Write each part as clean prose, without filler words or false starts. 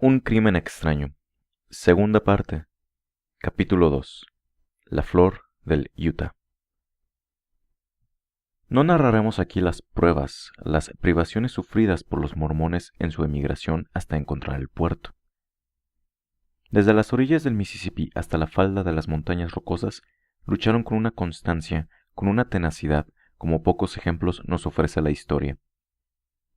Un crimen extraño. Segunda parte. Capítulo 2. La flor del Utah. No narraremos aquí las pruebas, las privaciones sufridas por los mormones en su emigración hasta encontrar el puerto. Desde las orillas del Mississippi hasta la falda de las montañas rocosas, lucharon con una constancia, con una tenacidad, como pocos ejemplos nos ofrece la historia.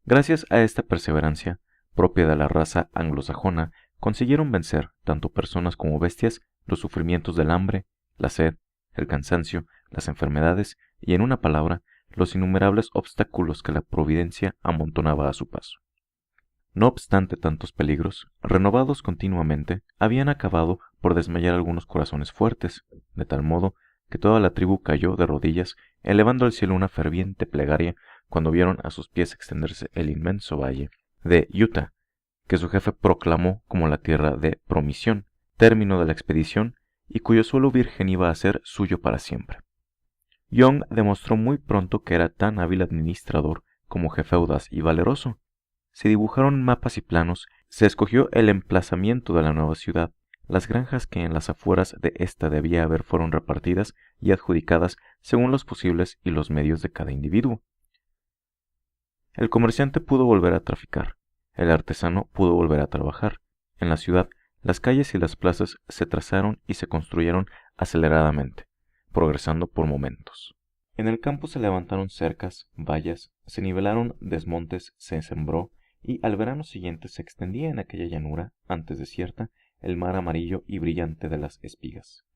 Gracias a esta perseverancia, propia de la raza anglosajona, consiguieron vencer, tanto personas como bestias, los sufrimientos del hambre, la sed, el cansancio, las enfermedades y, en una palabra, los innumerables obstáculos que la providencia amontonaba a su paso. No obstante tantos peligros, renovados continuamente, habían acabado por desmayar algunos corazones fuertes, de tal modo que toda la tribu cayó de rodillas, elevando al cielo una ferviente plegaria cuando vieron a sus pies extenderse el inmenso valle de Utah, que su jefe proclamó como la tierra de promisión, término de la expedición, y cuyo suelo virgen iba a ser suyo para siempre. Young demostró muy pronto que era tan hábil administrador como jefe audaz y valeroso. Se dibujaron mapas y planos, se escogió el emplazamiento de la nueva ciudad, las granjas que en las afueras de ésta debía haber fueron repartidas y adjudicadas según los posibles y los medios de cada individuo. El comerciante pudo volver a traficar, el artesano pudo volver a trabajar. En la ciudad, las calles y las plazas se trazaron y se construyeron aceleradamente, progresando por momentos. En el campo se levantaron cercas, vallas, se nivelaron desmontes, se sembró, y al verano siguiente se extendía en aquella llanura, antes desierta, el mar amarillo y brillante de las espigas.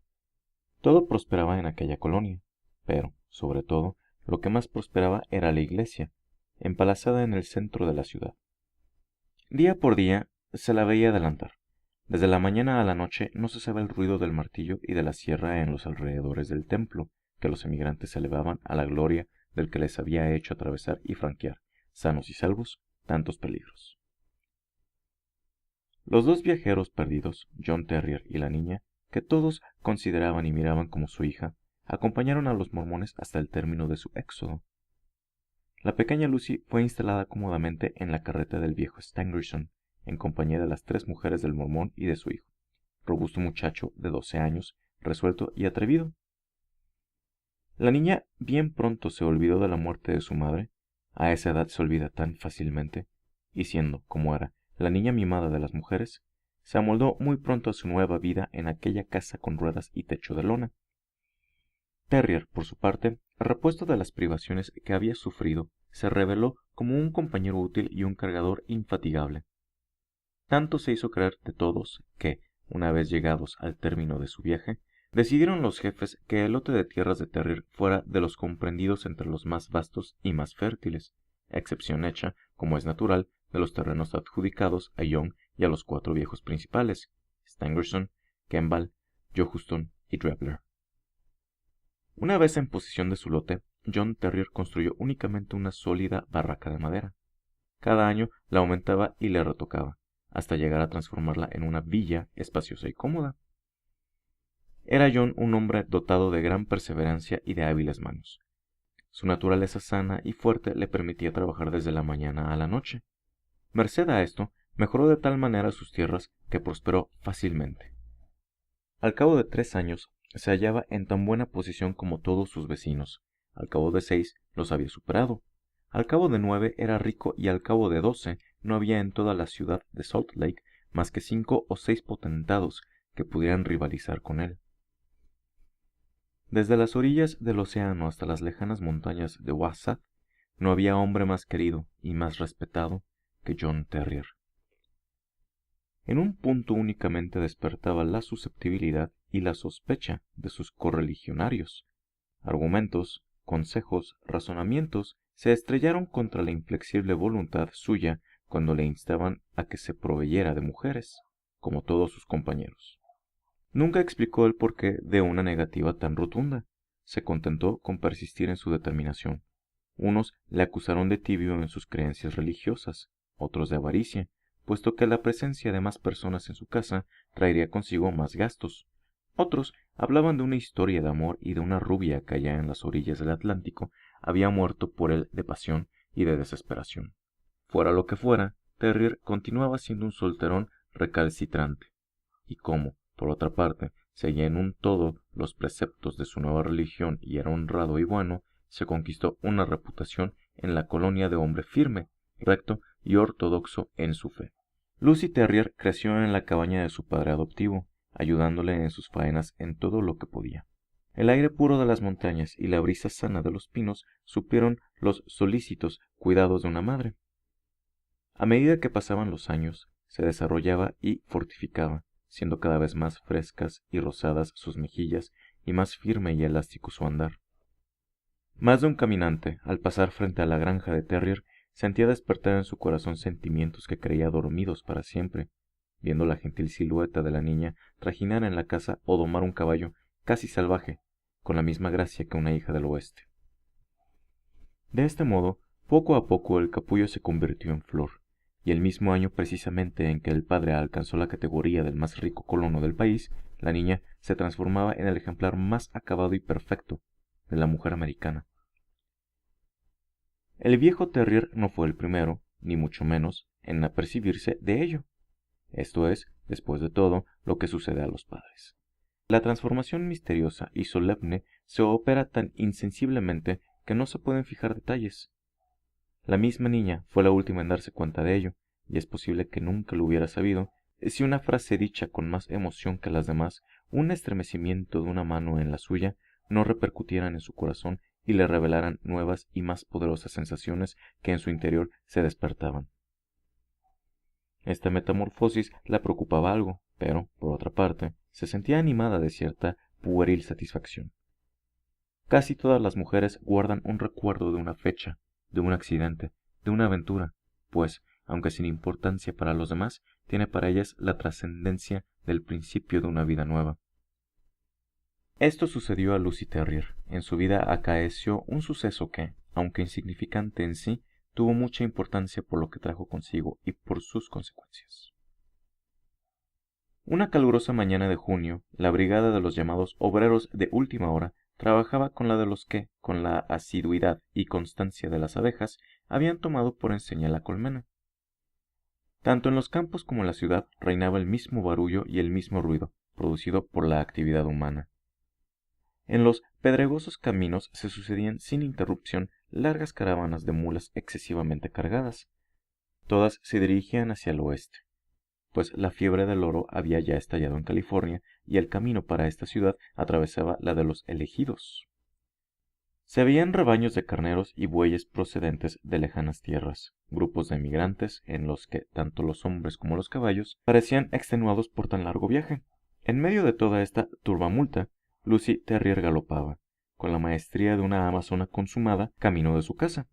Todo prosperaba en aquella colonia, pero, sobre todo, lo que más prosperaba era la iglesia, empalazada en el centro de la ciudad. Día por día se la veía adelantar. Desde la mañana a la noche no cesaba el ruido del martillo y de la sierra en los alrededores del templo, que los emigrantes elevaban a la gloria del que les había hecho atravesar y franquear, sanos y salvos, tantos peligros. Los dos viajeros perdidos, John Terrier y la niña, que todos consideraban y miraban como su hija, acompañaron a los mormones hasta el término de su éxodo. La pequeña Lucy fue instalada cómodamente en la carreta del viejo Stangerson, en compañía de las tres mujeres del mormón y de su hijo, robusto muchacho de 12 años, resuelto y atrevido. La niña bien pronto se olvidó de la muerte de su madre, a esa edad se olvida tan fácilmente, y siendo, como era, la niña mimada de las mujeres, se amoldó muy pronto a su nueva vida en aquella casa con ruedas y techo de lona. Terrier, por su parte, repuesto de las privaciones que había sufrido, se reveló como un compañero útil y un cargador infatigable. Tanto se hizo creer de todos que, una vez llegados al término de su viaje, decidieron los jefes que el lote de tierras de Terrier fuera de los comprendidos entre los más vastos y más fértiles, excepción hecha, como es natural, de los terrenos adjudicados a Young y a los cuatro viejos principales, Stangerson, Kemble, Johuston y Drabler. Una vez en posesión de su lote, John Terrier construyó únicamente una sólida barraca de madera. Cada año la aumentaba y la retocaba, hasta llegar a transformarla en una villa espaciosa y cómoda. Era John un hombre dotado de gran perseverancia y de hábiles manos. Su naturaleza sana y fuerte le permitía trabajar desde la mañana a la noche. Merced a esto, mejoró de tal manera sus tierras que prosperó fácilmente. Al cabo de 3 años, se hallaba en tan buena posición como todos sus vecinos. Al cabo de 6 los había superado. Al cabo de 9 era rico y al cabo de 12 no había en toda la ciudad de Salt Lake más que 5 o 6 potentados que pudieran rivalizar con él. Desde las orillas del océano hasta las lejanas montañas de Wasatch, no había hombre más querido y más respetado que John Terrier. En un punto únicamente despertaba la susceptibilidad y la sospecha de sus correligionarios. Argumentos, consejos, razonamientos se estrellaron contra la inflexible voluntad suya cuando le instaban a que se proveyera de mujeres, como todos sus compañeros. Nunca explicó el porqué de una negativa tan rotunda. Se contentó con persistir en su determinación. Unos le acusaron de tibio en sus creencias religiosas, otros de avaricia, puesto que la presencia de más personas en su casa traería consigo más gastos. Otros hablaban de una historia de amor y de una rubia que allá en las orillas del Atlántico había muerto por él de pasión y de desesperación. Fuera lo que fuera, Terrier continuaba siendo un solterón recalcitrante, y como, por otra parte, seguía en un todo los preceptos de su nueva religión y era honrado y bueno, se conquistó una reputación en la colonia de hombre firme, recto y ortodoxo en su fe. Lucy Terrier creció en la cabaña de su padre adoptivo, ayudándole en sus faenas en todo lo que podía. El aire puro de las montañas y la brisa sana de los pinos suplieron los solícitos cuidados de una madre. A medida que pasaban los años, se desarrollaba y fortificaba, siendo cada vez más frescas y rosadas sus mejillas y más firme y elástico su andar. Más de un caminante, al pasar frente a la granja de Terrier, sentía despertar en su corazón sentimientos que creía dormidos para siempre, viendo la gentil silueta de la niña trajinar en la casa o domar un caballo casi salvaje, con la misma gracia que una hija del oeste. De este modo, poco a poco el capullo se convirtió en flor, y el mismo año precisamente en que el padre alcanzó la categoría del más rico colono del país, la niña se transformaba en el ejemplar más acabado y perfecto de la mujer americana. El viejo terrier no fue el primero, ni mucho menos, en apercibirse de ello. Esto es, después de todo, lo que sucede a los padres. La transformación misteriosa y solemne se opera tan insensiblemente que no se pueden fijar detalles. La misma niña fue la última en darse cuenta de ello, y es posible que nunca lo hubiera sabido, si una frase dicha con más emoción que las demás, un estremecimiento de una mano en la suya, no repercutieran en su corazón y le revelaran nuevas y más poderosas sensaciones que en su interior se despertaban. Esta metamorfosis la preocupaba algo, pero, por otra parte, se sentía animada de cierta pueril satisfacción. Casi todas las mujeres guardan un recuerdo de una fecha, de un accidente, de una aventura, pues, aunque sin importancia para los demás, tiene para ellas la trascendencia del principio de una vida nueva. Esto sucedió a Lucy Terrier. En su vida acaeció un suceso que, aunque insignificante en sí, tuvo mucha importancia por lo que trajo consigo y por sus consecuencias. Una calurosa mañana de junio, la brigada de los llamados obreros de última hora trabajaba con la de los que, con la asiduidad y constancia de las abejas, habían tomado por enseña la colmena. Tanto en los campos como en la ciudad reinaba el mismo barullo y el mismo ruido, producido por la actividad humana. En los pedregosos caminos se sucedían sin interrupción largas caravanas de mulas excesivamente cargadas. Todas se dirigían hacia el oeste, pues la fiebre del oro había ya estallado en California y el camino para esta ciudad atravesaba la de los elegidos. Se veían rebaños de carneros y bueyes procedentes de lejanas tierras, grupos de emigrantes en los que tanto los hombres como los caballos parecían extenuados por tan largo viaje. En medio de toda esta turbamulta, Lucy Terrier galopaba, con la maestría de una amazona consumada, camino de su casa.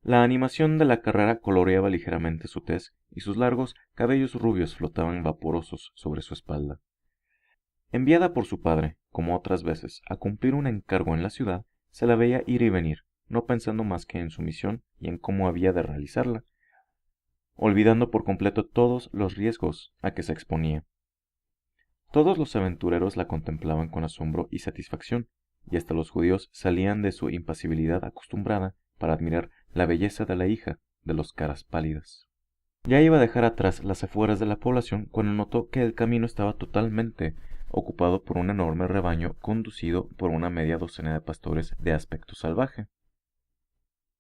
La animación de la carrera coloreaba ligeramente su tez y sus largos cabellos rubios flotaban vaporosos sobre su espalda. Enviada por su padre, como otras veces, a cumplir un encargo en la ciudad, se la veía ir y venir, no pensando más que en su misión y en cómo había de realizarla, olvidando por completo todos los riesgos a que se exponía. Todos los aventureros la contemplaban con asombro y satisfacción, y hasta los judíos salían de su impasibilidad acostumbrada para admirar la belleza de la hija de los caras pálidas. Ya iba a dejar atrás las afueras de la población cuando notó que el camino estaba totalmente ocupado por un enorme rebaño conducido por una media docena de pastores de aspecto salvaje.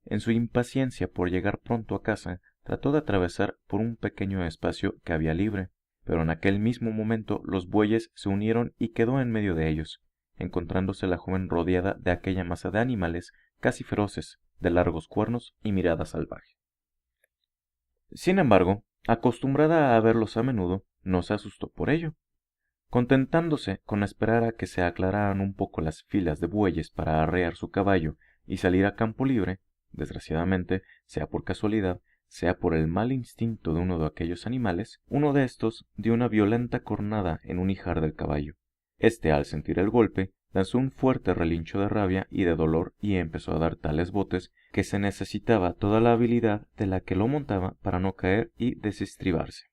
En su impaciencia por llegar pronto a casa, trató de atravesar por un pequeño espacio que había libre, pero en aquel mismo momento los bueyes se unieron y quedó en medio de ellos, encontrándose la joven rodeada de aquella masa de animales casi feroces, de largos cuernos y mirada salvaje. Sin embargo, acostumbrada a verlos a menudo, no se asustó por ello. Contentándose con esperar a que se aclararan un poco las filas de bueyes para arrear su caballo y salir a campo libre, desgraciadamente, sea por casualidad, sea por el mal instinto de uno de aquellos animales, uno de estos dio una violenta cornada en un ijar del caballo. Este, al sentir el golpe, lanzó un fuerte relincho de rabia y de dolor y empezó a dar tales botes que se necesitaba toda la habilidad de la que lo montaba para no caer y desestribarse.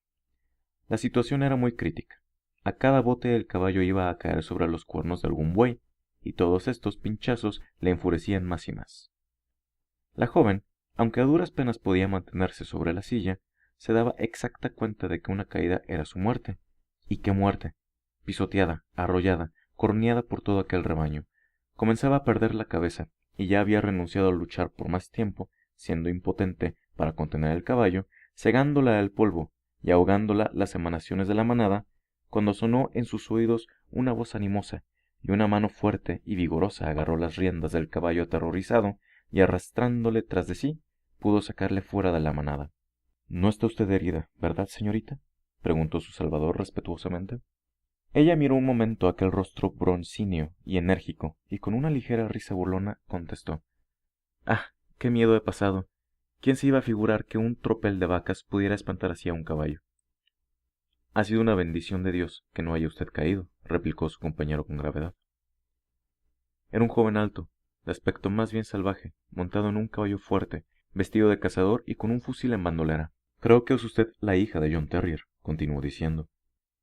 La situación era muy crítica. A cada bote el caballo iba a caer sobre los cuernos de algún buey, y todos estos pinchazos le enfurecían más y más. La joven, aunque a duras penas podía mantenerse sobre la silla, se daba exacta cuenta de que una caída era su muerte. ¿Y qué muerte? Pisoteada, arrollada, corneada por todo aquel rebaño. Comenzaba a perder la cabeza, y ya había renunciado a luchar por más tiempo, siendo impotente para contener el caballo, cegándola al polvo y ahogándola las emanaciones de la manada, cuando sonó en sus oídos una voz animosa, y una mano fuerte y vigorosa agarró las riendas del caballo aterrorizado, y arrastrándole tras de sí, pudo sacarle fuera de la manada. «No está usted herida, ¿verdad, señorita?», preguntó su salvador respetuosamente. Ella miró un momento aquel rostro broncíneo y enérgico, y con una ligera risa burlona contestó: «Ah, qué miedo he pasado. ¿Quién se iba a figurar que un tropel de vacas pudiera espantar así a un caballo?». «Ha sido una bendición de Dios que no haya usted caído», replicó su compañero con gravedad. Era un joven alto, de aspecto más bien salvaje, montado en un caballo fuerte, vestido de cazador y con un fusil en bandolera. «Creo que es usted la hija de John Terrier», continuó diciendo.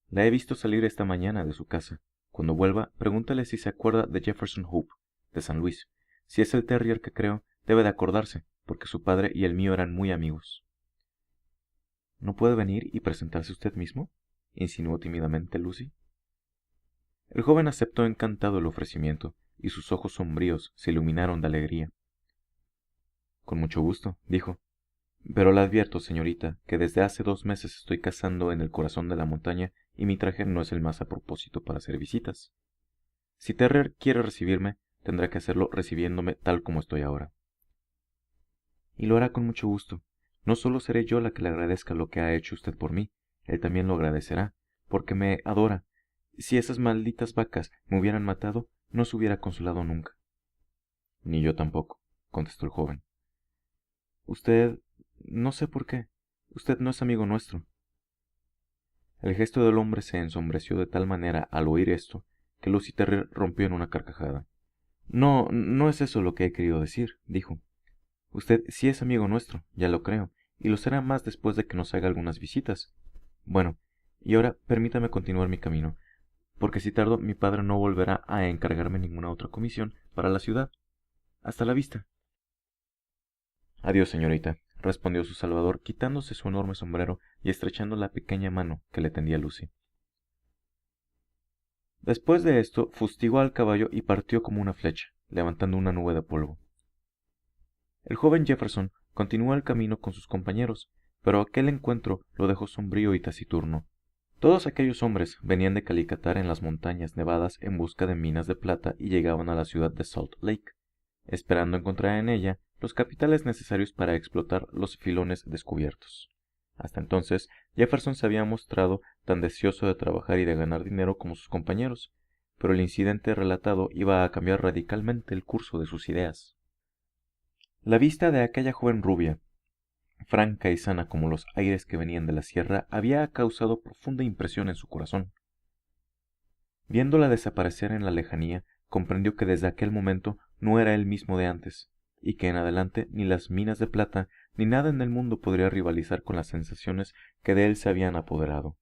«La he visto salir esta mañana de su casa. Cuando vuelva, pregúntale si se acuerda de Jefferson Hope, de San Luis. Si es el Terrier que creo, debe de acordarse, porque su padre y el mío eran muy amigos». «¿No puede venir y presentarse usted mismo?», insinuó tímidamente Lucy. El joven aceptó encantado el ofrecimiento, y sus ojos sombríos se iluminaron de alegría. «Con mucho gusto», dijo. «Pero le advierto, señorita, que desde hace 2 meses estoy cazando en el corazón de la montaña y mi traje no es el más a propósito para hacer visitas. Si Terrier quiere recibirme, tendrá que hacerlo recibiéndome tal como estoy ahora». «Y lo hará con mucho gusto. No solo seré yo la que le agradezca lo que ha hecho usted por mí, él también lo agradecerá, porque me adora. Si esas malditas vacas me hubieran matado, no se hubiera consolado nunca». «Ni yo tampoco», contestó el joven. «Usted... no sé por qué. Usted no es amigo nuestro». El gesto del hombre se ensombreció de tal manera al oír esto, que Lucy Terrier rompió en una carcajada. «No, no es eso lo que he querido decir», dijo. «Usted sí es amigo nuestro, ya lo creo, y lo será más después de que nos haga algunas visitas. Bueno, y ahora permítame continuar mi camino, porque si tardo mi padre no volverá a encargarme ninguna otra comisión para la ciudad. Hasta la vista». «Adiós, señorita», respondió su salvador, quitándose su enorme sombrero y estrechando la pequeña mano que le tendía Lucy. Después de esto, fustigó al caballo y partió como una flecha, levantando una nube de polvo. El joven Jefferson continuó el camino con sus compañeros, pero aquel encuentro lo dejó sombrío y taciturno. Todos aquellos hombres venían de calicatar en las montañas nevadas en busca de minas de plata y llegaban a la ciudad de Salt Lake, esperando encontrar en ella los capitales necesarios para explotar los filones descubiertos. Hasta entonces, Jefferson se había mostrado tan deseoso de trabajar y de ganar dinero como sus compañeros, pero el incidente relatado iba a cambiar radicalmente el curso de sus ideas. La vista de aquella joven rubia, franca y sana como los aires que venían de la sierra, había causado profunda impresión en su corazón. Viéndola desaparecer en la lejanía, comprendió que desde aquel momento no era el mismo de antes, y que en adelante ni las minas de plata ni nada en el mundo podría rivalizar con las sensaciones que de él se habían apoderado.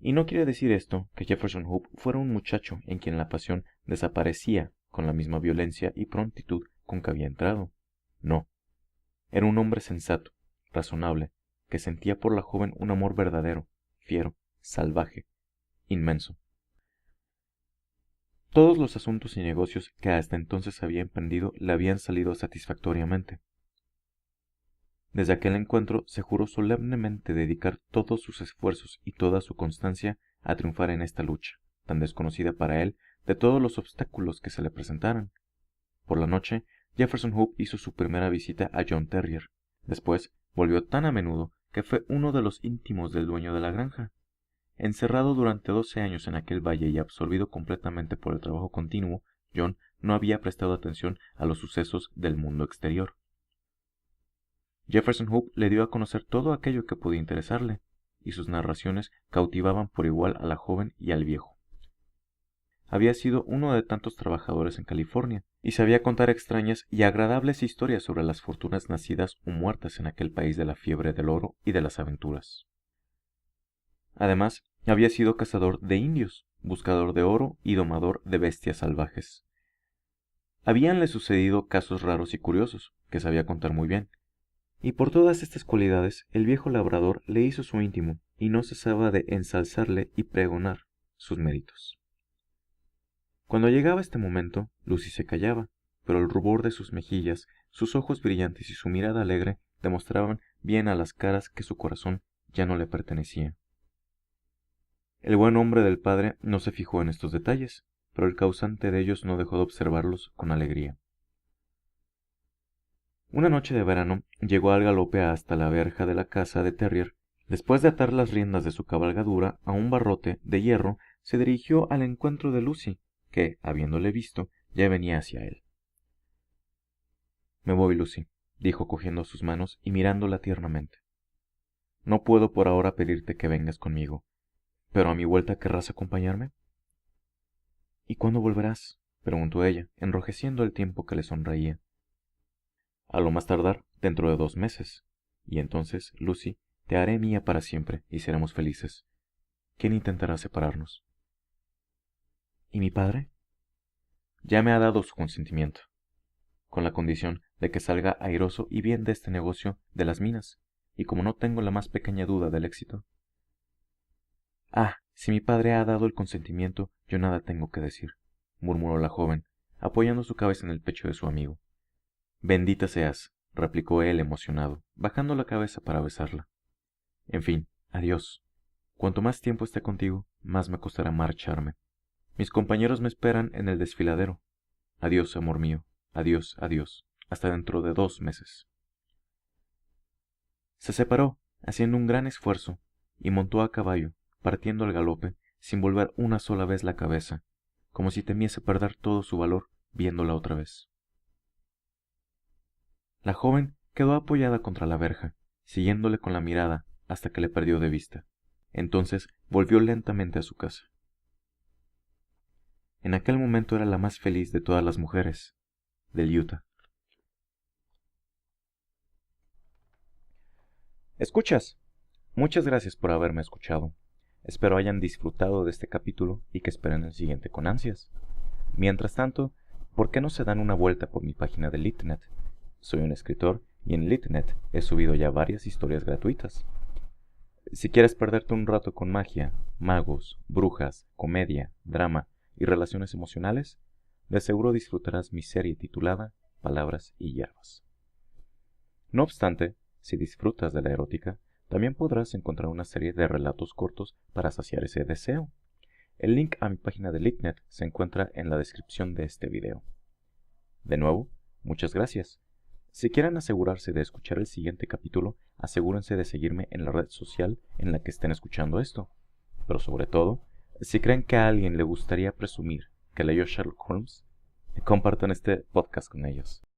Y no quiere decir esto que Jefferson Hope fuera un muchacho en quien la pasión desaparecía con la misma violencia y prontitud con que había entrado. No, era un hombre sensato, razonable, que sentía por la joven un amor verdadero, fiero, salvaje, inmenso. Todos los asuntos y negocios que hasta entonces había emprendido le habían salido satisfactoriamente. Desde aquel encuentro se juró solemnemente dedicar todos sus esfuerzos y toda su constancia a triunfar en esta lucha, tan desconocida para él, de todos los obstáculos que se le presentaran. Por la noche, Jefferson Hope hizo su primera visita a John Terrier. Después volvió tan a menudo que fue uno de los íntimos del dueño de la granja. Encerrado durante 12 años en aquel valle y absorbido completamente por el trabajo continuo, John no había prestado atención a los sucesos del mundo exterior. Jefferson Hope le dio a conocer todo aquello que podía interesarle, y sus narraciones cautivaban por igual a la joven y al viejo. Había sido uno de tantos trabajadores en California, y sabía contar extrañas y agradables historias sobre las fortunas nacidas o muertas en aquel país de la fiebre del oro y de las aventuras. Además, había sido cazador de indios, buscador de oro y domador de bestias salvajes. Habíanle sucedido casos raros y curiosos, que sabía contar muy bien, Y por todas estas cualidades el viejo labrador le hizo su íntimo, y no cesaba de ensalzarle y pregonar sus méritos. Cuando llegaba este momento, Lucy se callaba, pero el rubor de sus mejillas, sus ojos brillantes y su mirada alegre demostraban bien a las caras que su corazón ya no le pertenecía. El buen hombre del padre no se fijó en estos detalles, pero el causante de ellos no dejó de observarlos con alegría. Una noche de verano llegó al galope hasta la verja de la casa de Terrier. Después de atar las riendas de su cabalgadura a un barrote de hierro, se dirigió al encuentro de Lucy, que, habiéndole visto, ya venía hacia él. Me voy, Lucy, dijo cogiendo sus manos y mirándola tiernamente. No puedo por ahora pedirte que vengas conmigo, pero a mi vuelta querrás acompañarme. ¿Y cuándo volverás? Preguntó ella, enrojeciendo el tiempo que le sonreía. A lo más tardar, dentro de 2 meses. Y entonces, Lucy, te haré mía para siempre y seremos felices. ¿Quién intentará separarnos? ¿Y mi padre? Ya me ha dado su consentimiento, con la condición de que salga airoso y bien de este negocio de las minas, y como no tengo la más pequeña duda del éxito. Ah, si mi padre ha dado el consentimiento, yo nada tengo que decir, murmuró la joven, apoyando su cabeza en el pecho de su amigo. Bendita seas, replicó él emocionado, bajando la cabeza para besarla. En fin, adiós. Cuanto más tiempo esté contigo, más me costará marcharme. Mis compañeros me esperan en el desfiladero. Adiós, amor mío. Adiós, adiós. Hasta dentro de 2 meses. Se separó, haciendo un gran esfuerzo, y montó a caballo, partiendo al galope, sin volver una sola vez la cabeza, como si temiese perder todo su valor viéndola otra vez. La joven quedó apoyada contra la verja, siguiéndole con la mirada hasta que le perdió de vista. Entonces volvió lentamente a su casa. En aquel momento era la más feliz de todas las mujeres del Utah. ¿Escuchas? Muchas gracias por haberme escuchado. Espero hayan disfrutado de este capítulo y que esperen el siguiente con ansias. Mientras tanto, ¿por qué no se dan una vuelta por mi página de Litnet? Soy un escritor y en Litnet he subido ya varias historias gratuitas. Si quieres perderte un rato con magia, magos, brujas, comedia, drama y relaciones emocionales, de seguro disfrutarás mi serie titulada Palabras y Hierbas. No obstante, si disfrutas de la erótica, también podrás encontrar una serie de relatos cortos para saciar ese deseo. El link a mi página de Litnet se encuentra en la descripción de este video. De nuevo, muchas gracias. Si quieren asegurarse de escuchar el siguiente capítulo, asegúrense de seguirme en la red social en la que estén escuchando esto. Pero sobre todo, si creen que a alguien le gustaría presumir que leyó Sherlock Holmes, compartan este podcast con ellos.